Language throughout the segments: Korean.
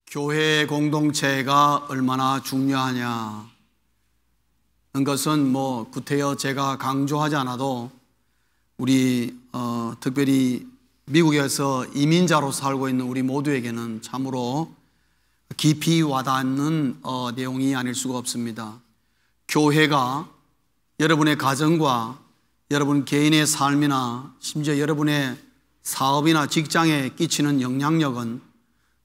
교회 공동체가 얼마나 중요하냐 는 것은 구태여 제가 강조하지 않아도 우리 특별히 미국에서 이민자로 살고 있는 우리 모두에게는 참으로 깊이 와닿는 내용이 아닐 수가 없습니다. 교회가 여러분의 가정과 여러분 개인의 삶이나 심지어 여러분의 사업이나 직장에 끼치는 영향력은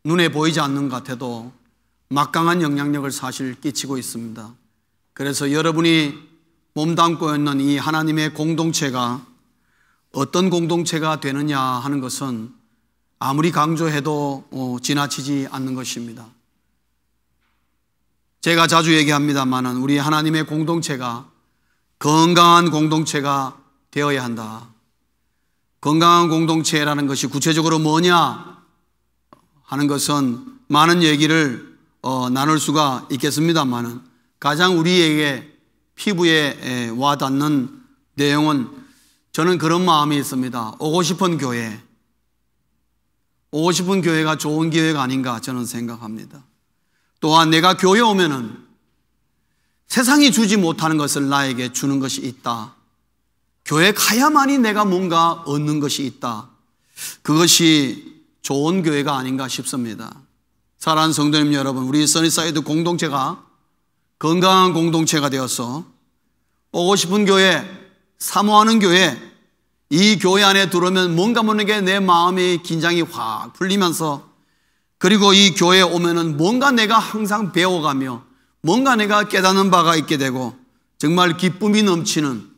눈에 보이지 않는 것 같아도 막강한 영향력을 사실 끼치고 있습니다. 그래서 여러분이 몸담고 있는 이 하나님의 공동체가 어떤 공동체가 되느냐 하는 것은 아무리 강조해도 지나치지 않는 것입니다. 제가 자주 얘기합니다만 우리 하나님의 공동체가 건강한 공동체가 되어야 한다. 건강한 공동체라는 것이 구체적으로 뭐냐 하는 것은 많은 얘기를 나눌 수가 있겠습니다만 가장 우리에게 피부에 와닿는 내용은 저는 그런 마음이 있습니다. 오고 싶은 교회가 좋은 교회가 아닌가 저는 생각합니다. 또한 내가 교회 오면은 세상이 주지 못하는 것을 나에게 주는 것이 있다. 교회 가야만이 내가 뭔가 얻는 것이 있다. 그것이 좋은 교회가 아닌가 싶습니다. 사랑하는 성도님 여러분, 우리 써니사이드 공동체가 건강한 공동체가 되어서 오고 싶은 교회, 사모하는 교회, 이 교회 안에 들어오면 뭔가 모르게 내 마음의 긴장이 확 풀리면서 그리고 이 교회에 오면은 뭔가 내가 항상 배워가며 뭔가 내가 깨닫는 바가 있게 되고 정말 기쁨이 넘치는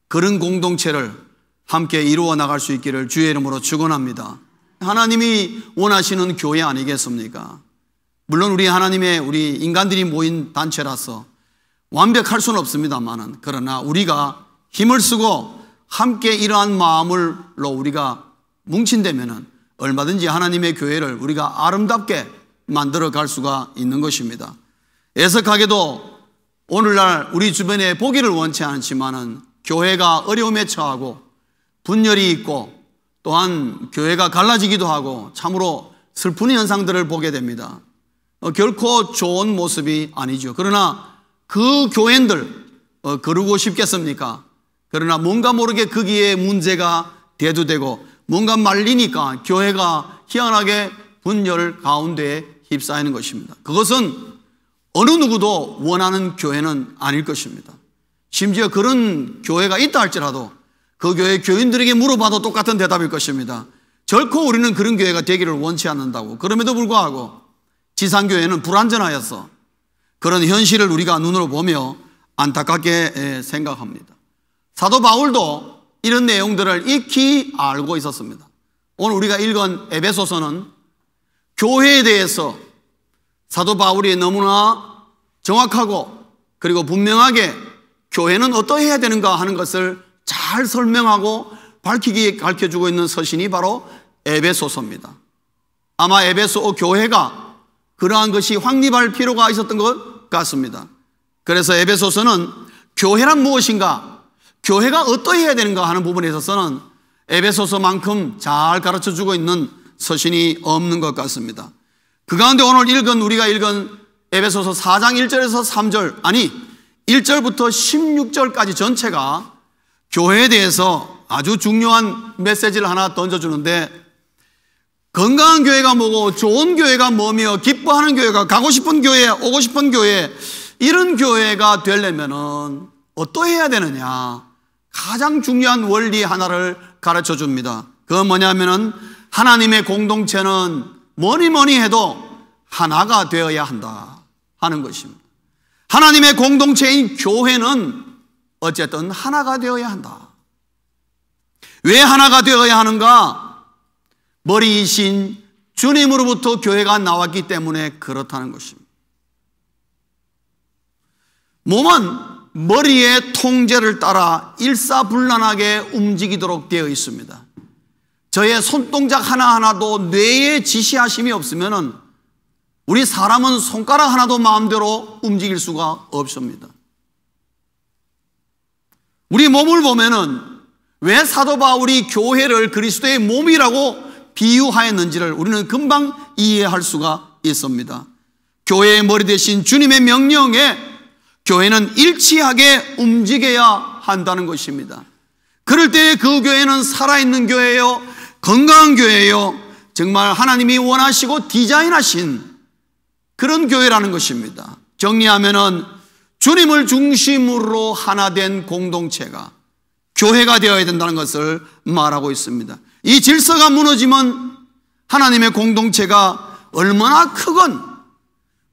그런 공동체를 함께 이루어 나갈 수 있기를 주의 이름으로 축원합니다. 하나님이 원하시는 교회 아니겠습니까? 물론 우리 인간들이 모인 단체라서 완벽할 수는 없습니다만은 그러나 우리가 힘을 쓰고 함께 이러한 마음으로 우리가 뭉친다면은 얼마든지 하나님의 교회를 우리가 아름답게 만들어 갈 수가 있는 것입니다. 애석하게도 오늘날 우리 주변에 보기를 원치 않지만은 교회가 어려움에 처하고 분열이 있고 또한 교회가 갈라지기도 하고 참으로 슬픈 현상들을 보게 됩니다. 결코 좋은 모습이 아니죠. 그러나 그 교회들 그러고 싶겠습니까? 그러나 뭔가 모르게 거기에 문제가 대두되고 뭔가 말리니까 교회가 희한하게 분열 가운데 휩싸이는 것입니다. 그것은 어느 누구도 원하는 교회는 아닐 것입니다. 심지어 그런 교회가 있다 할지라도 그 교회 교인들에게 물어봐도 똑같은 대답일 것입니다. 결코 우리는 그런 교회가 되기를 원치 않는다고. 그럼에도 불구하고 지상교회는 불완전하여서 그런 현실을 우리가 눈으로 보며 안타깝게 생각합니다. 사도 바울도 이런 내용들을 익히 알고 있었습니다. 오늘 우리가 읽은 에베소서는 교회에 대해서 사도 바울이 너무나 정확하고 그리고 분명하게 교회는 어떠해야 되는가 하는 것을 잘 설명하고 밝히게 가르쳐주고 있는 서신이 바로 에베소서입니다. 아마 에베소 교회가 그러한 것이 확립할 필요가 있었던 것 같습니다. 그래서 에베소서는 교회란 무엇인가, 교회가 어떠해야 되는가 하는 부분에 있어서는 에베소서만큼 잘 가르쳐주고 있는 서신이 없는 것 같습니다. 그 가운데 오늘 우리가 읽은 에베소서 4장 1절에서 3절, 아니 1절부터 16절까지 전체가 교회에 대해서 아주 중요한 메시지를 하나 던져주는데, 건강한 교회가 뭐고 좋은 교회가 뭐며 기뻐하는 교회가 가고 싶은 교회, 오고 싶은 교회, 이런 교회가 되려면은 어떠해야 되느냐, 가장 중요한 원리 하나를 가르쳐 줍니다. 그건 뭐냐면은 하나님의 공동체는 뭐니 해도 하나가 되어야 한다 하는 것입니다. 하나님의 공동체인 교회는 어쨌든 하나가 되어야 한다. 왜 하나가 되어야 하는가? 머리이신 주님으로부터 교회가 나왔기 때문에 그렇다는 것입니다. 몸은 머리의 통제를 따라 일사불란하게 움직이도록 되어 있습니다. 저의 손동작 하나하나도 뇌에 지시하심이 없으면 우리 사람은 손가락 하나도 마음대로 움직일 수가 없습니다. 우리 몸을 보면은 왜 사도 바울이 교회를 그리스도의 몸이라고 비유하였는지를 우리는 금방 이해할 수가 있습니다. 교회의 머리 대신 주님의 명령에 교회는 일치하게 움직여야 한다는 것입니다. 그럴 때 그 교회는 살아있는 교회요, 건강한 교회요, 정말 하나님이 원하시고 디자인하신 그런 교회라는 것입니다. 정리하면은 주님을 중심으로 하나 된 공동체가 교회가 되어야 된다는 것을 말하고 있습니다. 이 질서가 무너지면 하나님의 공동체가 얼마나 크건,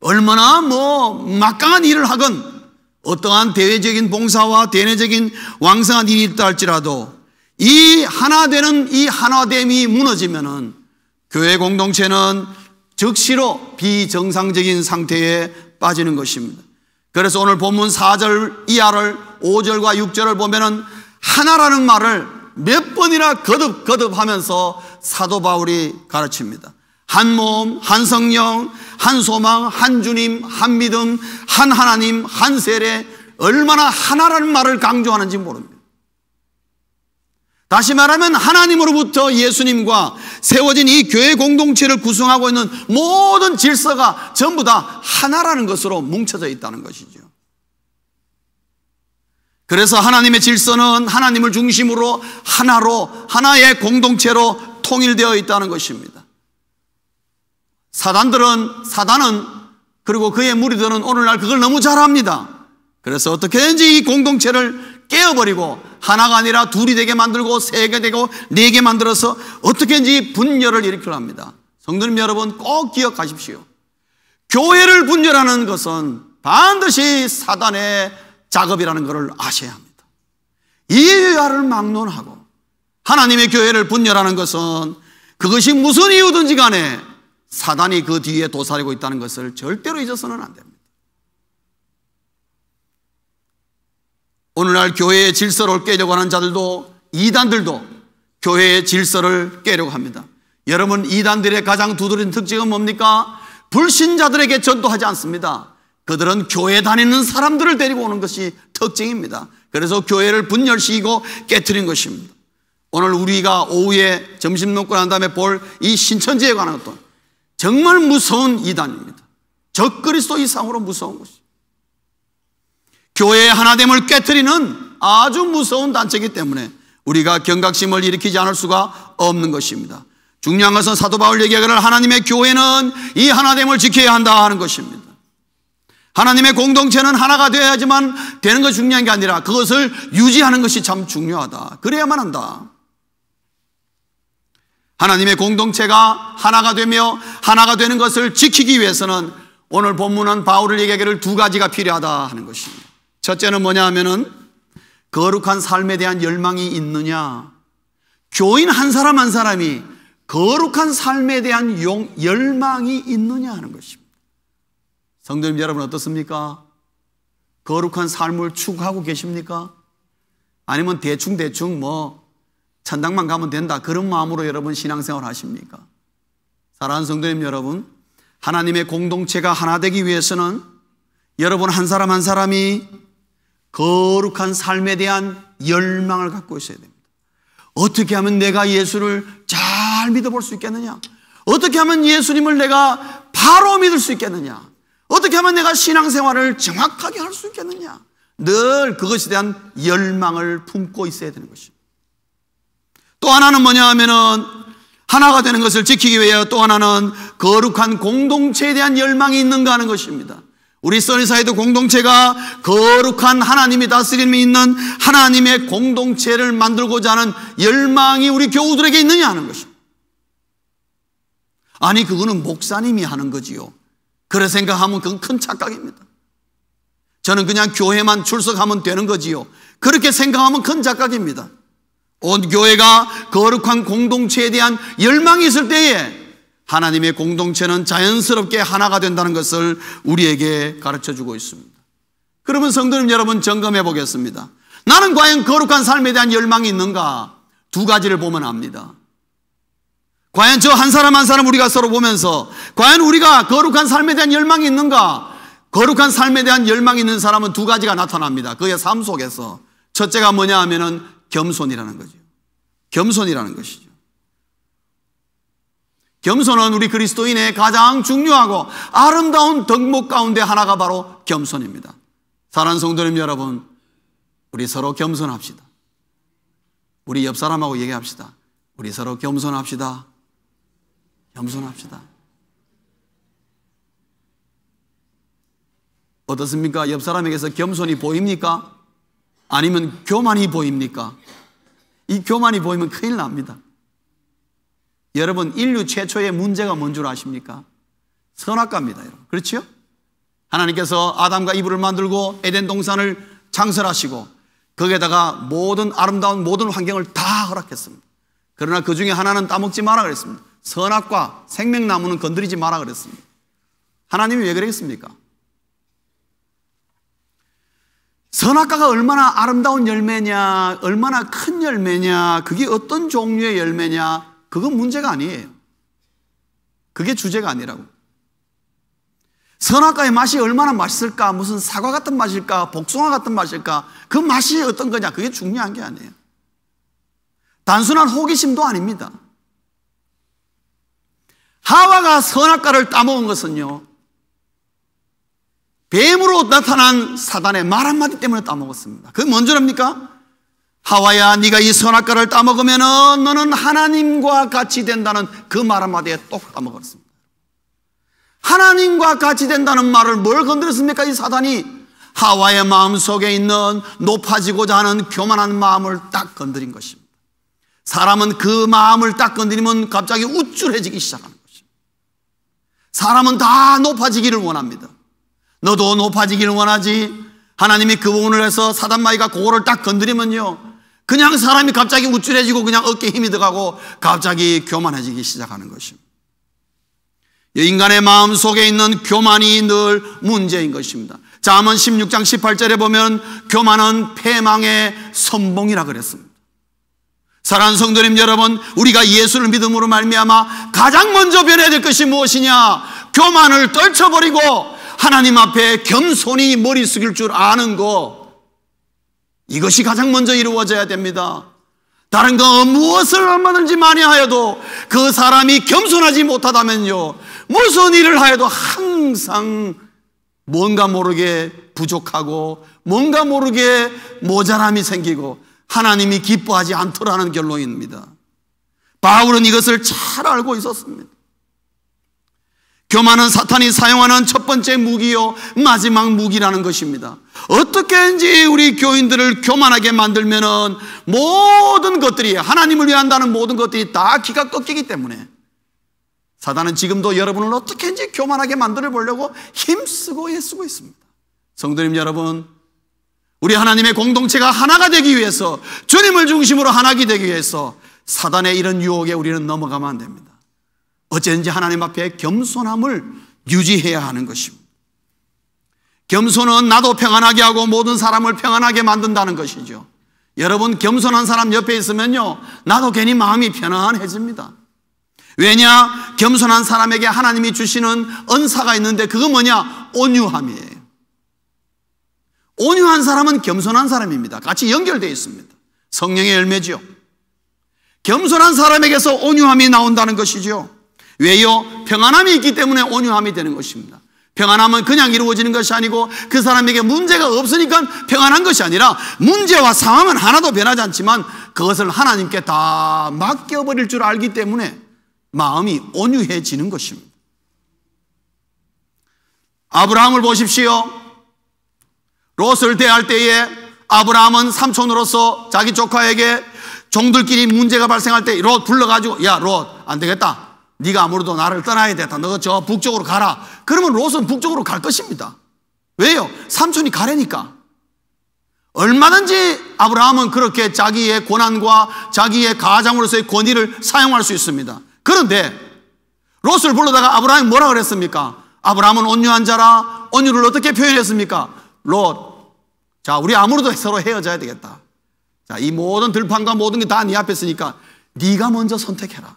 얼마나 막강한 일을 하건, 어떠한 대외적인 봉사와 대내적인 왕성한 일이 있다 할지라도 이 하나 되는 이 하나됨이 무너지면은 교회 공동체는 즉시로 비정상적인 상태에 빠지는 것입니다. 그래서 오늘 본문 4절 이하를 5절과 6절을 보면은 하나라는 말을 몇 번이나 거듭 하면서 사도 바울이 가르칩니다. 한 몸, 한 성령, 한 소망, 한 주님, 한 믿음, 한 하나님, 한 세례, 얼마나 하나라는 말을 강조하는지 모릅니다. 다시 말하면 하나님으로부터 예수님과 세워진 이 교회 공동체를 구성하고 있는 모든 질서가 전부 다 하나라는 것으로 뭉쳐져 있다는 것이죠. 그래서 하나님의 질서는 하나님을 중심으로 하나의 공동체로 통일되어 있다는 것입니다. 사단은 그리고 그의 무리들은 오늘날 그걸 너무 잘합니다. 그래서 어떻게든지 이 공동체를 깨어버리고 하나가 아니라 둘이 되게 만들고 세 개 되고 네 개 만들어서 어떻게든지 분열을 일으키려 합니다. 성도님 여러분 꼭 기억하십시오. 교회를 분열하는 것은 반드시 사단의 작업이라는 것을 아셔야 합니다. 이해를 막론하고 하나님의 교회를 분열하는 것은 그것이 무슨 이유든지 간에 사단이 그 뒤에 도사리고 있다는 것을 절대로 잊어서는 안 됩니다. 오늘날 교회의 질서를 깨려고 하는 자들도, 이단들도 교회의 질서를 깨려고 합니다. 여러분, 이단들의 가장 두드러진 특징은 뭡니까? 불신자들에게 전도하지 않습니다. 그들은 교회 다니는 사람들을 데리고 오는 것이 특징입니다. 그래서 교회를 분열시키고 깨트린 것입니다. 오늘 우리가 오후에 점심 먹고 난 다음에 볼 이 신천지에 관한 것도 정말 무서운 이단입니다. 적그리스도 이상으로 무서운 것이죠. 교회의 하나됨을 깨트리는 아주 무서운 단체이기 때문에 우리가 경각심을 일으키지 않을 수가 없는 것입니다. 중요한 것은 사도 바울 얘기하기를 하나님의 교회는 이 하나됨을 지켜야 한다 하는 것입니다. 하나님의 공동체는 하나가 되어야지만 되는 것이 중요한 게 아니라 그것을 유지하는 것이 참 중요하다. 그래야만 한다. 하나님의 공동체가 하나가 되며 하나가 되는 것을 지키기 위해서는 오늘 본문은 바울을 얘기하기를 두 가지가 필요하다 하는 것입니다. 첫째는 뭐냐 하면은 거룩한 삶에 대한 열망이 있느냐, 교인 한 사람 한 사람이 거룩한 삶에 대한 열망이 있느냐 하는 것입니다. 성도님 여러분 어떻습니까? 거룩한 삶을 추구하고 계십니까? 아니면 대충 천당만 가면 된다 그런 마음으로 여러분 신앙생활 하십니까? 사랑하는 성도님 여러분, 하나님의 공동체가 하나 되기 위해서는 여러분 한 사람 한 사람이 거룩한 삶에 대한 열망을 갖고 있어야 됩니다. 어떻게 하면 내가 예수를 잘 믿어볼 수 있겠느냐? 어떻게 하면 예수님을 내가 바로 믿을 수 있겠느냐? 어떻게 하면 내가 신앙생활을 정확하게 할 수 있겠느냐? 늘 그것에 대한 열망을 품고 있어야 되는 것입니다. 또 하나는 뭐냐 하면은 하나가 되는 것을 지키기 위해 또 하나는 거룩한 공동체에 대한 열망이 있는가 하는 것입니다. 우리 써니사이드 공동체가 거룩한 하나님이 다스림이 있는 하나님의 공동체를 만들고자 하는 열망이 우리 교우들에게 있느냐 하는 것입니다. 아니 그거는 목사님이 하는 거지요. 그래 생각하면 그건 큰 착각입니다. 저는 그냥 교회만 출석하면 되는 거지요. 그렇게 생각하면 큰 착각입니다. 온 교회가 거룩한 공동체에 대한 열망이 있을 때에 하나님의 공동체는 자연스럽게 하나가 된다는 것을 우리에게 가르쳐주고 있습니다. 그러면 성도님 여러분 점검해 보겠습니다. 나는 과연 거룩한 삶에 대한 열망이 있는가? 두 가지를 보면 압니다. 과연 저 한 사람 한 사람 우리가 서로 보면서 과연 우리가 거룩한 삶에 대한 열망이 있는가? 거룩한 삶에 대한 열망이 있는 사람은 두 가지가 나타납니다. 그의 삶 속에서. 첫째가 뭐냐 하면은 겸손이라는 거죠. 겸손이라는 것이죠. 겸손은 우리 그리스도인의 가장 중요하고 아름다운 덕목 가운데 하나가 바로 겸손입니다. 사랑하는 성도님 여러분, 우리 서로 겸손합시다. 우리 옆 사람하고 얘기합시다. 우리 서로 겸손합시다. 겸손합시다. 어떻습니까? 옆 사람에게서 겸손이 보입니까? 아니면 교만이 보입니까? 이 교만이 보이면 큰일 납니다. 여러분, 인류 최초의 문제가 뭔 줄 아십니까? 선악과입니다, 여러분. 그렇죠? 하나님께서 아담과 이브를 만들고 에덴 동산을 창설하시고 거기에다가 모든 아름다운 모든 환경을 다 허락했습니다. 그러나 그 중에 하나는 따먹지 마라 그랬습니다. 선악과 생명나무는 건드리지 마라 그랬습니다. 하나님이 왜 그랬습니까? 선악과가 얼마나 아름다운 열매냐, 얼마나 큰 열매냐, 그게 어떤 종류의 열매냐, 그건 문제가 아니에요. 그게 주제가 아니라고. 선악과의 맛이 얼마나 맛있을까, 무슨 사과 같은 맛일까, 복숭아 같은 맛일까, 그 맛이 어떤 거냐, 그게 중요한 게 아니에요. 단순한 호기심도 아닙니다. 하와가 선악과를 따먹은 것은요, 뱀으로 나타난 사단의 말 한마디 때문에 따먹었습니다. 그게 뭔 줄 압니까? 하와야, 네가 이 선악과를 따먹으면 너는 하나님과 같이 된다는 그 말 한마디에 똑 따먹었습니다. 하나님과 같이 된다는 말을 뭘 건드렸습니까? 이 사단이 하와의 마음속에 있는 높아지고자 하는 교만한 마음을 딱 건드린 것입니다. 사람은 그 마음을 딱 건드리면 갑자기 우쭐해지기 시작하는 것입니다. 사람은 다 높아지기를 원합니다. 너도 높아지기를 원하지? 하나님이 그 부분을 해서 사단마귀가 그거를 딱 건드리면요, 그냥 사람이 갑자기 우쭐해지고 그냥 어깨에 힘이 들어가고 갑자기 교만해지기 시작하는 것입니다. 인간의 마음 속에 있는 교만이 늘 문제인 것입니다. 잠언 16장 18절에 보면 교만은 패망의 선봉이라 그랬습니다. 사랑하는 성도님 여러분, 우리가 예수를 믿음으로 말미암아 가장 먼저 변해야 될 것이 무엇이냐? 교만을 떨쳐버리고 하나님 앞에 겸손히 머리 숙일 줄 아는 것, 이것이 가장 먼저 이루어져야 됩니다. 다른 거 무엇을 얼마든지 많이 하여도 그 사람이 겸손하지 못하다면요, 무슨 일을 하여도 항상 뭔가 모르게 부족하고 뭔가 모르게 모자람이 생기고 하나님이 기뻐하지 않더라는 결론입니다. 바울은 이것을 잘 알고 있었습니다. 교만은 사탄이 사용하는 첫 번째 무기요, 마지막 무기라는 것입니다. 어떻게든지 우리 교인들을 교만하게 만들면은 모든 것들이, 하나님을 위한다는 모든 것들이 다 기가 꺾이기 때문에 사단은 지금도 여러분을 어떻게든지 교만하게 만들어 보려고 힘쓰고 애쓰고 있습니다. 성도님 여러분, 우리 하나님의 공동체가 하나가 되기 위해서, 주님을 중심으로 하나가 되기 위해서 사단의 이런 유혹에 우리는 넘어가면 안 됩니다. 어쨌든지 하나님 앞에 겸손함을 유지해야 하는 것입니다. 겸손은 나도 평안하게 하고 모든 사람을 평안하게 만든다는 것이죠. 여러분, 겸손한 사람 옆에 있으면요, 나도 괜히 마음이 편안해집니다. 왜냐? 겸손한 사람에게 하나님이 주시는 은사가 있는데 그거 뭐냐? 온유함이에요. 온유한 사람은 겸손한 사람입니다. 같이 연결되어 있습니다. 성령의 열매죠. 겸손한 사람에게서 온유함이 나온다는 것이죠. 왜요? 평안함이 있기 때문에 온유함이 되는 것입니다. 평안함은 그냥 이루어지는 것이 아니고 그 사람에게 문제가 없으니까 평안한 것이 아니라 문제와 상황은 하나도 변하지 않지만 그것을 하나님께 다 맡겨버릴 줄 알기 때문에 마음이 온유해지는 것입니다. 아브라함을 보십시오. 롯을 대할 때에 아브라함은 삼촌으로서 자기 조카에게 종들끼리 문제가 발생할 때 롯 불러가지고, 야, 롯, 안 되겠다. 네가 아무래도 나를 떠나야 되겠다. 너 저 북쪽으로 가라. 그러면 롯은 북쪽으로 갈 것입니다. 왜요? 삼촌이 가래니까. 얼마든지 아브라함은 그렇게 자기의 고난과 자기의 가장으로서의 권위를 사용할 수 있습니다. 그런데 롯을 불러다가 아브라함이 뭐라 그랬습니까? 아브라함은 온유한 자라. 온유를 어떻게 표현했습니까? 롯, 자, 우리 아무래도 서로 헤어져야 되겠다. 자, 이 모든 들판과 모든 게 다 네 앞에 있으니까 네가 먼저 선택해라.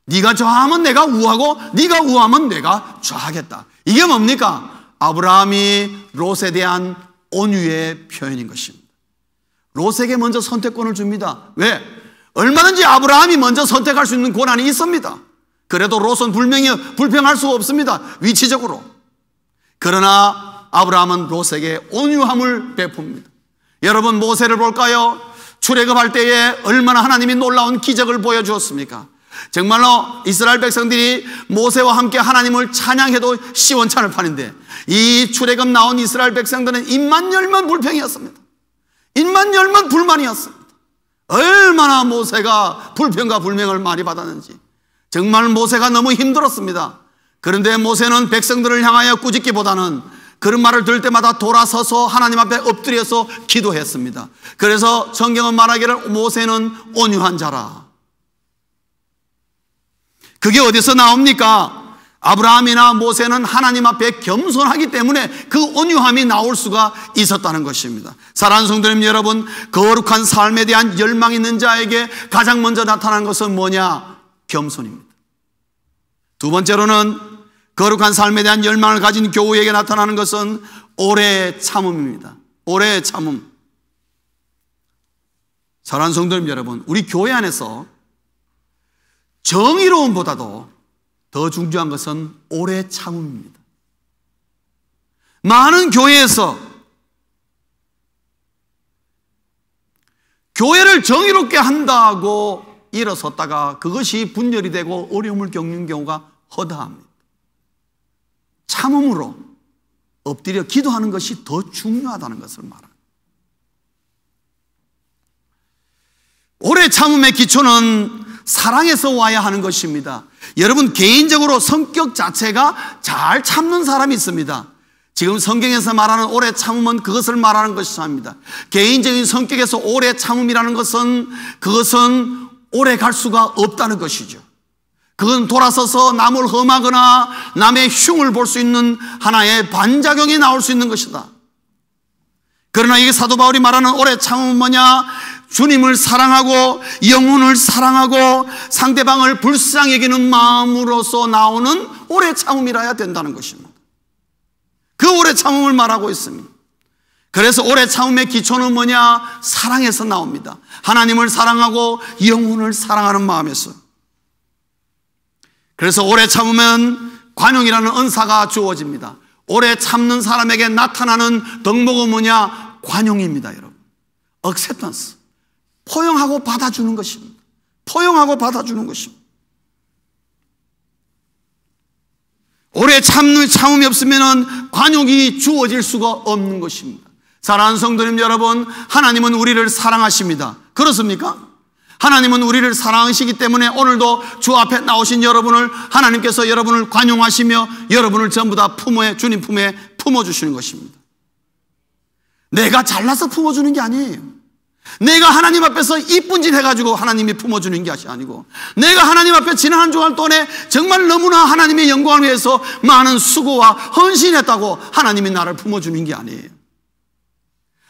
네가 좌하면 내가 우하고 네가 우하면 내가 좌하겠다. 이게 뭡니까? 아브라함이 롯에 대한 온유의 표현인 것입니다. 롯에게 먼저 선택권을 줍니다. 왜? 얼마든지 아브라함이 먼저 선택할 수 있는 권한이 있습니다. 그래도 롯은 불평할 수가 없습니다. 위치적으로. 그러나 아브라함은 롯에게 온유함을 베풉니다. 여러분, 모세를 볼까요? 출애굽할 때에 얼마나 하나님이 놀라운 기적을 보여주었습니까? 정말로 이스라엘 백성들이 모세와 함께 하나님을 찬양해도 시원찮을 판인데, 이 출애굽 나온 이스라엘 백성들은 입만 열면 불평이었습니다. 입만 열면 불만이었습니다. 얼마나 모세가 불평과 불명을 많이 받았는지. 정말 모세가 너무 힘들었습니다. 그런데 모세는 백성들을 향하여 꾸짖기보다는 그런 말을 들을 때마다 돌아서서 하나님 앞에 엎드려서 기도했습니다. 그래서 성경은 말하기를 모세는 온유한 자라. 그게 어디서 나옵니까? 아브라함이나 모세는 하나님 앞에 겸손하기 때문에 그 온유함이 나올 수가 있었다는 것입니다. 사랑하는 성도님 여러분, 거룩한 삶에 대한 열망이 있는 자에게 가장 먼저 나타나는 것은 뭐냐? 겸손입니다. 두 번째로는 거룩한 삶에 대한 열망을 가진 교우에게 나타나는 것은 오래 참음입니다. 오래 참음. 사랑하는 성도님 여러분, 우리 교회 안에서 정의로움보다도 더 중요한 것은 오래 참음입니다. 많은 교회에서 교회를 정의롭게 한다고 일어섰다가 그것이 분열이 되고 어려움을 겪는 경우가 허다합니다. 참음으로 엎드려 기도하는 것이 더 중요하다는 것을 말합니다. 오래 참음의 기초는 사랑에서 와야 하는 것입니다. 여러분, 개인적으로 성격 자체가 잘 참는 사람이 있습니다. 지금 성경에서 말하는 오래 참음은 그것을 말하는 것입니다. 개인적인 성격에서 오래 참음이라는 것은 그것은 오래 갈 수가 없다는 것이죠. 그건 돌아서서 남을 험하거나 남의 흉을 볼 수 있는 하나의 반작용이 나올 수 있는 것이다. 그러나 이게 사도 바울이 말하는 오래 참음은 뭐냐? 주님을 사랑하고 영혼을 사랑하고 상대방을 불쌍히 여기는 마음으로서 나오는 오래 참음이라야 된다는 것입니다. 그 오래 참음을 말하고 있습니다. 그래서 오래 참음의 기초는 뭐냐? 사랑에서 나옵니다. 하나님을 사랑하고 영혼을 사랑하는 마음에서. 그래서 오래 참으면 관용이라는 은사가 주어집니다. 오래 참는 사람에게 나타나는 덕목은 뭐냐? 관용입니다, 여러분. acceptance. 포용하고 받아주는 것입니다. 포용하고 받아주는 것입니다. 오래 참음이 없으면 관용이 주어질 수가 없는 것입니다. 사랑하는 성도님 여러분, 하나님은 우리를 사랑하십니다. 그렇습니까? 하나님은 우리를 사랑하시기 때문에 오늘도 주 앞에 나오신 여러분을 하나님께서 여러분을 관용하시며 여러분을 전부 다 주님 품에 품어주시는 것입니다. 내가 잘나서 품어주는 게 아니에요. 내가 하나님 앞에서 이쁜 짓 해가지고 하나님이 품어주는 것이 아니고, 내가 하나님 앞에 지난 한 주간 동안에 정말 너무나 하나님의 영광을 위해서 많은 수고와 헌신했다고 하나님이 나를 품어주는 게 아니에요.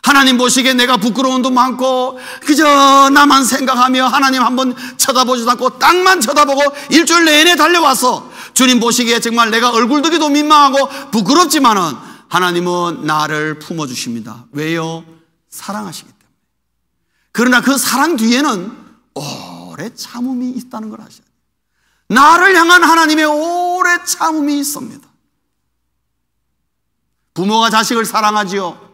하나님 보시기에 내가 부끄러운 도 많고 그저 나만 생각하며 하나님 한번 쳐다보지도 않고 땅만 쳐다보고 일주일 내내 달려와서 주님 보시기에 정말 내가 얼굴 들기도 민망하고 부끄럽지만은 하나님은 나를 품어주십니다. 왜요? 사랑하시기 때문에. 그러나 그 사랑 뒤에는 오래 참음이 있다는 걸 아셔야 돼요. 나를 향한 하나님의 오래 참음이 있습니다. 부모가 자식을 사랑하지요.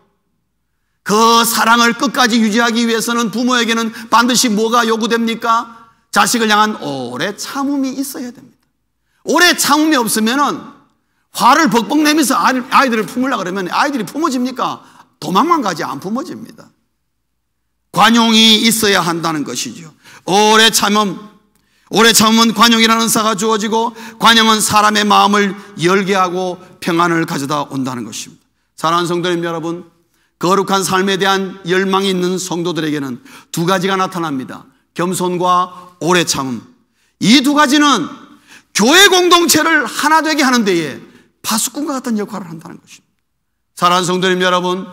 그 사랑을 끝까지 유지하기 위해서는 부모에게는 반드시 뭐가 요구됩니까? 자식을 향한 오래 참음이 있어야 됩니다. 오래 참음이 없으면은 화를 벅벅 내면서 아이들을 품으려고 그러면 아이들이 품어집니까? 도망만 가지 안 품어집니다. 관용이 있어야 한다는 것이죠. 오래 참음은 관용이라는 은사가 주어지고, 관용은 사람의 마음을 열게 하고 평안을 가져다 온다는 것입니다. 사랑하는 성도님 여러분, 거룩한 삶에 대한 열망이 있는 성도들에게는 두 가지가 나타납니다. 겸손과 오래 참음. 이 두 가지는 교회 공동체를 하나 되게 하는 데에 파수꾼과 같은 역할을 한다는 것입니다. 사랑하는 성도님 여러분,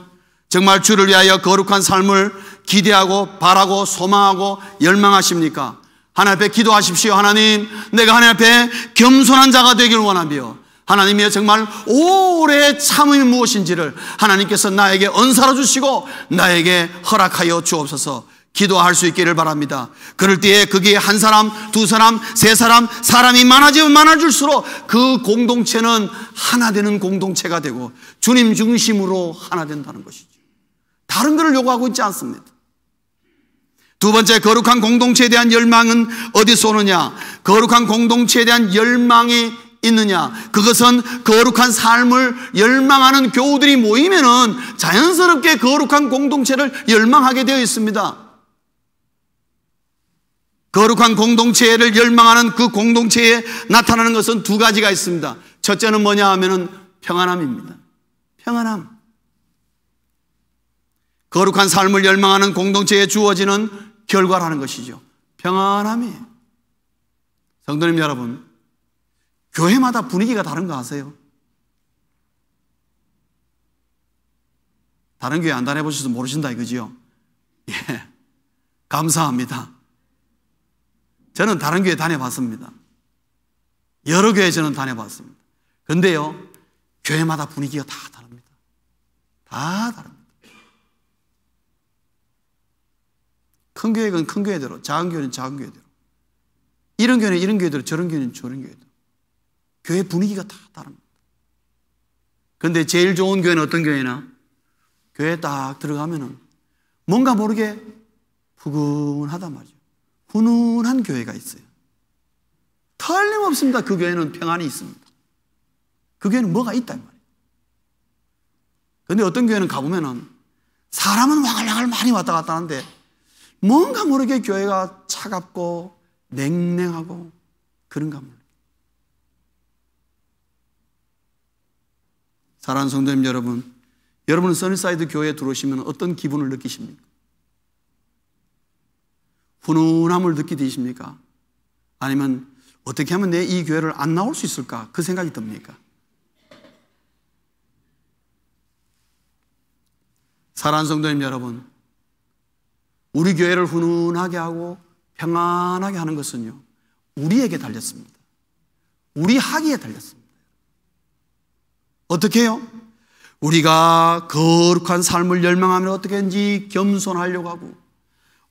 정말 주를 위하여 거룩한 삶을 기대하고 바라고 소망하고 열망하십니까? 하나님 앞에 기도하십시오. 하나님, 내가 하나님 앞에 겸손한 자가 되기를 원하며, 하나님이여 정말 오래 참음이 무엇인지를 하나님께서 나에게 은사로 주시고 나에게 허락하여 주옵소서. 기도할 수 있기를 바랍니다. 그럴 때에 거기에 한 사람, 두 사람, 세 사람, 사람이 많아지면 많아질수록 그 공동체는 하나 되는 공동체가 되고 주님 중심으로 하나 된다는 것이죠. 다른 것을 요구하고 있지 않습니다. 두 번째, 거룩한 공동체에 대한 열망은 어디서 오느냐? 거룩한 공동체에 대한 열망이 있느냐? 그것은 거룩한 삶을 열망하는 교우들이 모이면은 자연스럽게 거룩한 공동체를 열망하게 되어 있습니다. 거룩한 공동체를 열망하는 그 공동체에 나타나는 것은 두 가지가 있습니다. 첫째는 뭐냐 하면은 평안함입니다. 평안함. 거룩한 삶을 열망하는 공동체에 주어지는 결과라는 것이죠. 평안함이에요. 성도님 여러분, 교회마다 분위기가 다른 거 아세요? 다른 교회 안 다녀보셔서 모르신다 이거지요? 예, 감사합니다. 저는 다른 교회 다녀봤습니다. 여러 교회 저는 다녀봤습니다. 그런데요, 교회마다 분위기가 다 다릅니다. 다 다릅니다. 큰 교회는 큰 교회대로, 작은 교회는 작은 교회대로, 이런 교회는 이런 교회대로, 저런 교회는 저런 교회대로. 교회 분위기가 다 다릅니다. 그런데 제일 좋은 교회는 어떤 교회나? 교회에 딱 들어가면은 뭔가 모르게 푸근하단 말이죠. 훈훈한 교회가 있어요. 틀림없습니다. 그 교회는 평안이 있습니다. 그 교회는 뭐가 있단 말이에요. 그런데 어떤 교회는 가보면은 사람은 와글와글 많이 왔다 갔다 하는데 뭔가 모르게 교회가 차갑고 냉랭하고 그런가 합니다. 사랑하는 성도님 여러분, 여러분은 써니사이드 교회에 들어오시면 어떤 기분을 느끼십니까? 훈훈함을 느끼십니까? 아니면 어떻게 하면 내 이 교회를 안 나올 수 있을까? 그 생각이 듭니까? 사랑하는 성도님 여러분, 우리 교회를 훈훈하게 하고 평안하게 하는 것은요, 우리에게 달렸습니다. 우리 하기에 달렸습니다. 어떻게 해요? 우리가 거룩한 삶을 열망하면 어떻게 하는지 겸손하려고 하고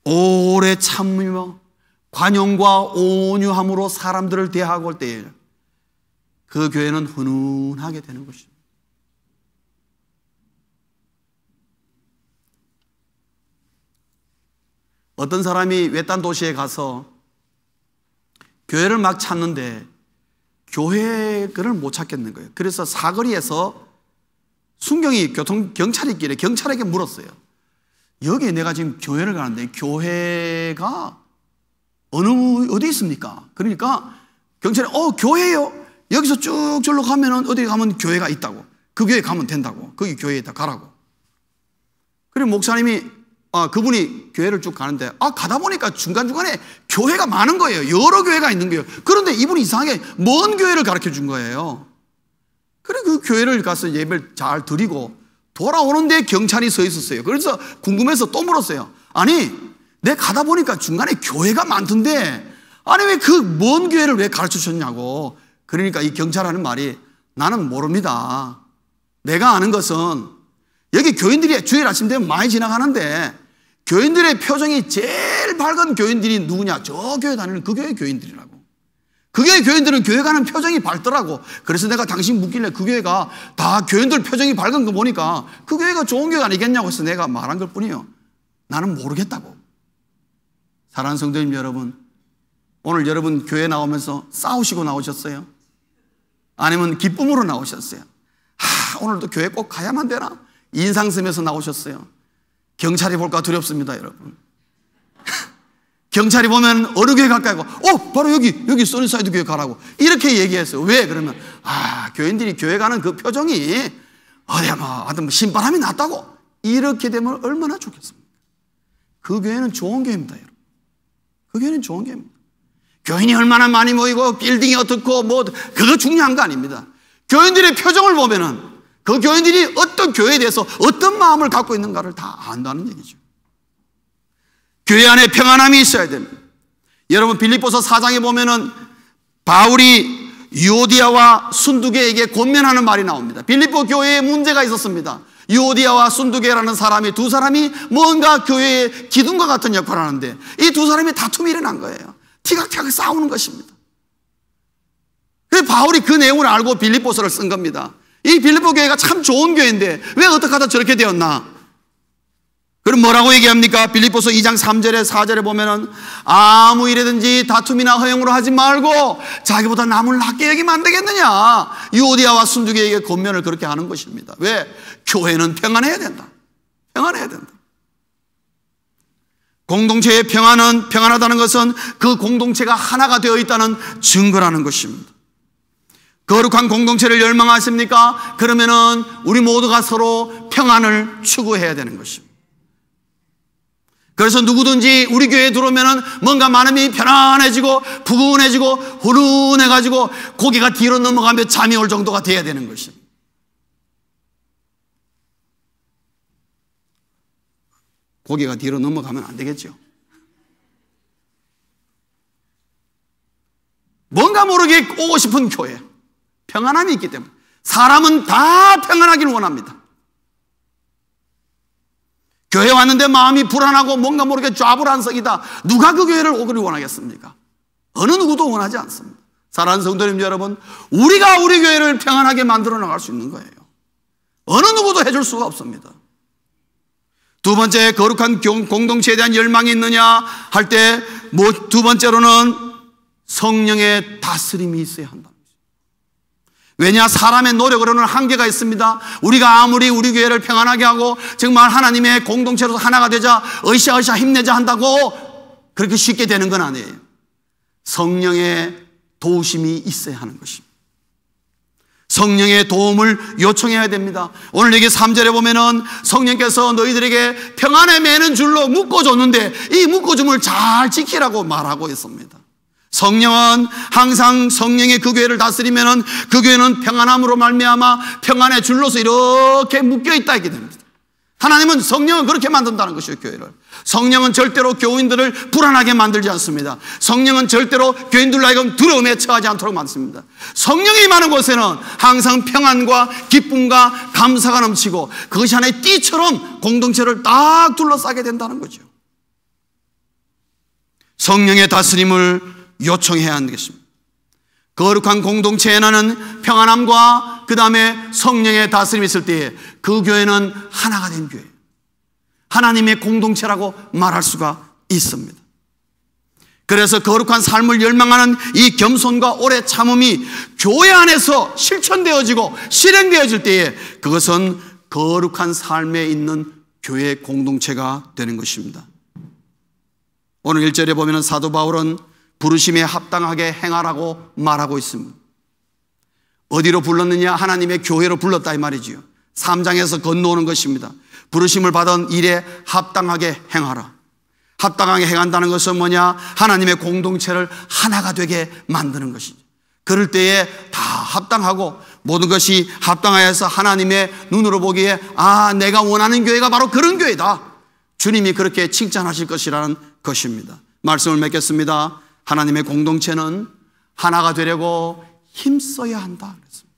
오래 참으며 관용과 온유함으로 사람들을 대하고 올 때에 그 교회는 훈훈하게 되는 것입니다. 어떤 사람이 외딴 도시에 가서 교회를 막 찾는데 교회를 못 찾겠는 거예요. 그래서 사거리에서 순경이 경찰이 있길래 경찰에게 물었어요. 여기 내가 지금 교회를 가는데 교회가 어디 있습니까? 그러니까 경찰이 교회요? 여기서 쭉 절로 가면은 어디 가면 교회가 있다고. 그 교회 가면 된다고. 거기 교회에 다 가라고. 그리고 목사님이 그분이 교회를 쭉 가는데 가다 보니까 중간중간에 교회가 많은 거예요. 여러 교회가 있는 거예요. 그런데 이분이 이상하게 먼 교회를 가르쳐 준 거예요. 그래 그 교회를 가서 예배를 잘 드리고 돌아오는데 경찰이 서 있었어요. 그래서 궁금해서 또 물었어요. 아니 내가 가다 보니까 중간에 교회가 많던데 아니 왜 그 먼 교회를 왜 가르쳐 주셨냐고. 그러니까 이 경찰하는 말이 나는 모릅니다. 내가 아는 것은 여기 교인들이 주일 아침 되면 많이 지나가는데 교인들의 표정이 제일 밝은 교인들이 누구냐? 저 교회 다니는 그 교회 교인들이라고. 그 교회 교인들은 교회 가는 표정이 밝더라고. 그래서 내가 당신 묻길래 그 교회가 다 교인들 표정이 밝은 거 보니까 그 교회가 좋은 교회 아니겠냐고 해서 내가 말한 것 뿐이요. 나는 모르겠다고. 사랑하는 성도님 여러분, 오늘 여러분 교회 나오면서 싸우시고 나오셨어요? 아니면 기쁨으로 나오셨어요? 오늘도 교회 꼭 가야만 되나? 인상 쓰면서 나오셨어요? 경찰이 볼까 두렵습니다, 여러분. 경찰이 보면 어느 교회 갈까 하고 바로 여기 써니사이드 교회 가라고 이렇게 얘기했어요. 왜? 그러면 교인들이 교회 가는 그 표정이 어디 신바람이 났다고 이렇게 되면 얼마나 좋겠습니까? 그 교회는 좋은 교회입니다, 여러분. 그 교회는 좋은 교회입니다. 교인이 얼마나 많이 모이고 빌딩이 어떻고 그거 중요한 거 아닙니다. 교인들의 표정을 보면은 그 교인들이 어떤 교회에 대해서 어떤 마음을 갖고 있는가를 다 안다는 얘기죠. 교회 안에 평안함이 있어야 됩니다. 여러분 빌립보서 4장에 보면은 바울이 유오디아와 순두계에게 권면하는 말이 나옵니다. 빌립보 교회에 문제가 있었습니다. 유오디아와 순두계라는 사람이, 두 사람이 뭔가 교회의 기둥과 같은 역할을 하는데 이 두 사람이 다툼이 일어난 거예요. 티격태격 싸우는 것입니다. 그래서 바울이 그 내용을 알고 빌립보서를 쓴 겁니다. 이 빌립보 교회가 참 좋은 교회인데 왜 어떻게 하다 저렇게 되었나? 그럼 뭐라고 얘기합니까? 빌립보서 2장 3절에 4절에 보면은 아무 일이든지 다툼이나 허용으로 하지 말고 자기보다 남을 낫게 여기면 안 되겠느냐? 유오디아와 순두계에게 권면을 그렇게 하는 것입니다. 왜? 교회는 평안해야 된다. 평안해야 된다. 공동체의 평안하다는 것은 그 공동체가 하나가 되어 있다는 증거라는 것입니다. 거룩한 공동체를 열망하십니까? 그러면은 우리 모두가 서로 평안을 추구해야 되는 것입니다. 그래서 누구든지 우리 교회에 들어오면은 뭔가 마음이 편안해지고 푸근해지고 후른해가지고 고개가 뒤로 넘어가며 잠이 올 정도가 돼야 되는 것입니다. 고개가 뒤로 넘어가면 안 되겠죠. 뭔가 모르게 오고 싶은 교회, 평안함이 있기 때문에 사람은 다 평안하기를 원합니다. 교회 왔는데 마음이 불안하고 뭔가 모르게 좌불안석이다. 누가 그 교회를 오기를 원하겠습니까? 어느 누구도 원하지 않습니다. 사랑하는 성도님 여러분, 우리가 우리 교회를 평안하게 만들어 나갈 수 있는 거예요. 어느 누구도 해줄 수가 없습니다. 두 번째, 거룩한 공동체에 대한 열망이 있느냐 할 때 두 번째로는 성령의 다스림이 있어야 한다. 왜냐? 사람의 노력으로는 한계가 있습니다. 우리가 아무리 우리 교회를 평안하게 하고 정말 하나님의 공동체로서 하나가 되자 으쌰으쌰 힘내자 한다고 그렇게 쉽게 되는 건 아니에요. 성령의 도우심이 있어야 하는 것입니다. 성령의 도움을 요청해야 됩니다. 오늘 여기 3절에 보면은 성령께서 너희들에게 평안에 매는 줄로 묶어줬는데 이 묶어줌을 잘 지키라고 말하고 있습니다. 성령은 항상 성령의 그 교회를 다스리면은 그 교회는 평안함으로 말미암아 평안의 줄로서 이렇게 묶여있다 이렇게 됩니다. 하나님은 성령은 그렇게 만든다는 것이에요. 교회를. 성령은 절대로 교인들을 불안하게 만들지 않습니다. 성령은 절대로 교인들로 하여금 두려움에 처하지 않도록 만듭니다. 성령이 많은 곳에는 항상 평안과 기쁨과 감사가 넘치고 그것이 하나의 띠처럼 공동체를 딱 둘러싸게 된다는 거죠. 성령의 다스림을 요청해야 하는 것입니다. 거룩한 공동체에는 평안함과 그 다음에 성령의 다스림이 있을 때에 그 교회는 하나가 된 교회, 하나님의 공동체라고 말할 수가 있습니다. 그래서 거룩한 삶을 열망하는 이 겸손과 오래 참음이 교회 안에서 실천되어지고 실행되어질 때에 그것은 거룩한 삶에 있는 교회 공동체가 되는 것입니다. 오늘 1절에 보면 사도 바울은 부르심에 합당하게 행하라고 말하고 있습니다. 어디로 불렀느냐? 하나님의 교회로 불렀다 이 말이지요. 3장에서 건너오는 것입니다. 부르심을 받은 일에 합당하게 행하라. 합당하게 행한다는 것은 뭐냐? 하나님의 공동체를 하나가 되게 만드는 것이죠. 그럴 때에 다 합당하고 모든 것이 합당하여서 하나님의 눈으로 보기에 내가 원하는 교회가 바로 그런 교회다. 주님이 그렇게 칭찬하실 것이라는 것입니다. 말씀을 맺겠습니다. 하나님의 공동체는 하나가 되려고 힘써야 한다 그랬습니다.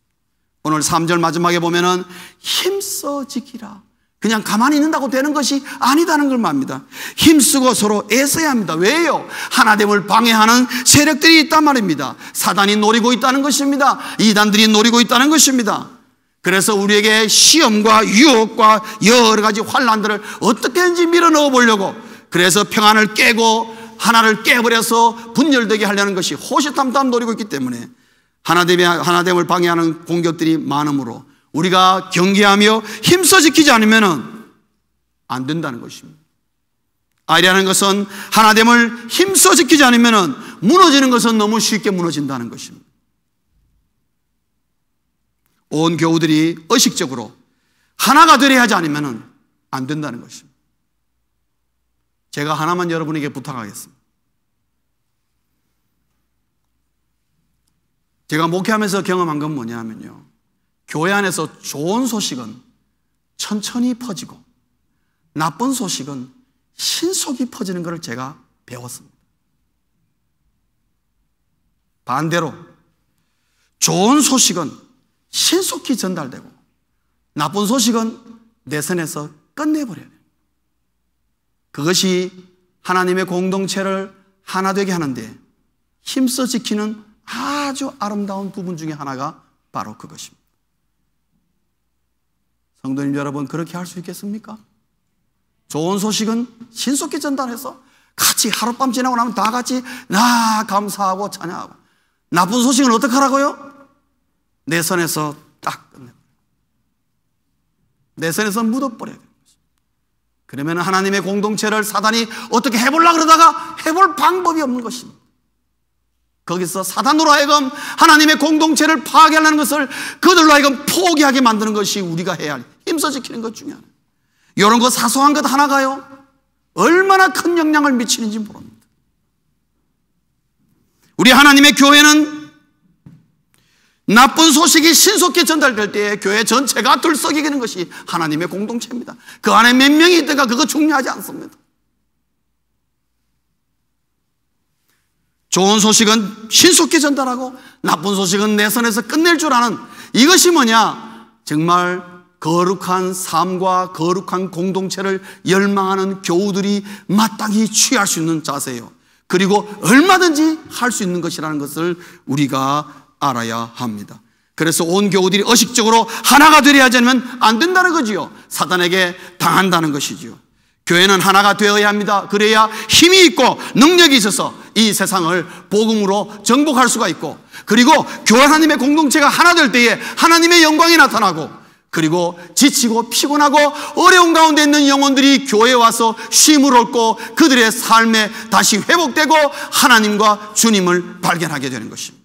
오늘 3절 마지막에 보면은 힘써 지키라. 그냥 가만히 있는다고 되는 것이 아니다는 걸 말합니다. 힘쓰고 서로 애써야 합니다. 왜요? 하나됨을 방해하는 세력들이 있단 말입니다. 사단이 노리고 있다는 것입니다. 이단들이 노리고 있다는 것입니다. 그래서 우리에게 시험과 유혹과 여러 가지 환난들을 어떻게든지 밀어넣어 보려고, 그래서 평안을 깨고 하나를 깨버려서 분열되게 하려는 것이 호시탐탐 노리고 있기 때문에 하나됨을 방해하는 공격들이 많으므로 우리가 경계하며 힘써 지키지 않으면 안 된다는 것입니다. 아이라는 것은 하나됨을 힘써 지키지 않으면 무너지는 것은 너무 쉽게 무너진다는 것입니다. 온 교우들이 의식적으로 하나가 되려 하지 않으면 안 된다는 것입니다. 제가 하나만 여러분에게 부탁하겠습니다. 제가 목회하면서 경험한 건 뭐냐면요, 교회 안에서 좋은 소식은 천천히 퍼지고 나쁜 소식은 신속히 퍼지는 것을 제가 배웠습니다. 반대로 좋은 소식은 신속히 전달되고 나쁜 소식은 내 선에서 끝내버려야 돼요. 그것이 하나님의 공동체를 하나 되게 하는데 힘써 지키는 아주 아름다운 부분 중에 하나가 바로 그것입니다. 성도님 여러분, 그렇게 할 수 있겠습니까? 좋은 소식은 신속히 전달해서 같이 하룻밤 지나고 나면 다 같이 감사하고 찬양하고, 나쁜 소식은 어떻게 하라고요? 내 선에서 딱 끝내버려요. 내 선에서 묻어버려야 돼요. 그러면 하나님의 공동체를 사단이 어떻게 해보려고 그러다가 해볼 방법이 없는 것입니다. 거기서 사단으로 하여금 하나님의 공동체를 파괴하려는 것을 그들로 하여금 포기하게 만드는 것이 우리가 해야 할, 힘써 지키는 것 중에 하나. 이런 거 사소한 것 하나가요, 얼마나 큰 영향을 미치는지 모릅니다. 우리 하나님의 교회는 나쁜 소식이 신속히 전달될 때에 교회 전체가 들썩이게 되는 것이 하나님의 공동체입니다. 그 안에 몇 명이 있다가 그거 중요하지 않습니다. 좋은 소식은 신속히 전달하고 나쁜 소식은 내 선에서 끝낼 줄 아는, 이것이 뭐냐? 정말 거룩한 삶과 거룩한 공동체를 열망하는 교우들이 마땅히 취할 수 있는 자세예요. 그리고 얼마든지 할 수 있는 것이라는 것을 우리가 알아야 합니다. 그래서 온 교우들이 의식적으로 하나가 되려 하지 않으면 안 된다는 거지요. 사단에게 당한다는 것이지요. 교회는 하나가 되어야 합니다. 그래야 힘이 있고 능력이 있어서 이 세상을 복음으로 정복할 수가 있고, 그리고 교회 하나님의 공동체가 하나 될 때에 하나님의 영광이 나타나고, 그리고 지치고 피곤하고 어려운 가운데 있는 영혼들이 교회에 와서 쉼을 얻고 그들의 삶에 다시 회복되고 하나님과 주님을 발견하게 되는 것입니다.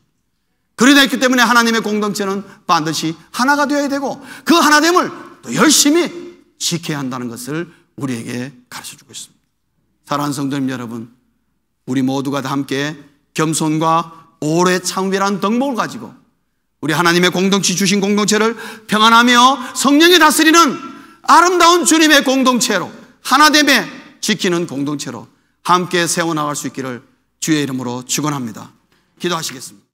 그러다 있기 때문에 하나님의 공동체는 반드시 하나가 되어야 되고, 그 하나됨을 또 열심히 지켜야 한다는 것을 우리에게 가르쳐주고 있습니다. 사랑하는 성도님 여러분, 우리 모두가 다 함께 겸손과 오래 참으라는 덕목을 가지고 우리 하나님의 공동체 주신 공동체를 평안하며 성령이 다스리는 아름다운 주님의 공동체로, 하나됨에 지키는 공동체로 함께 세워나갈 수 있기를 주의 이름으로 축원합니다. 기도하시겠습니다.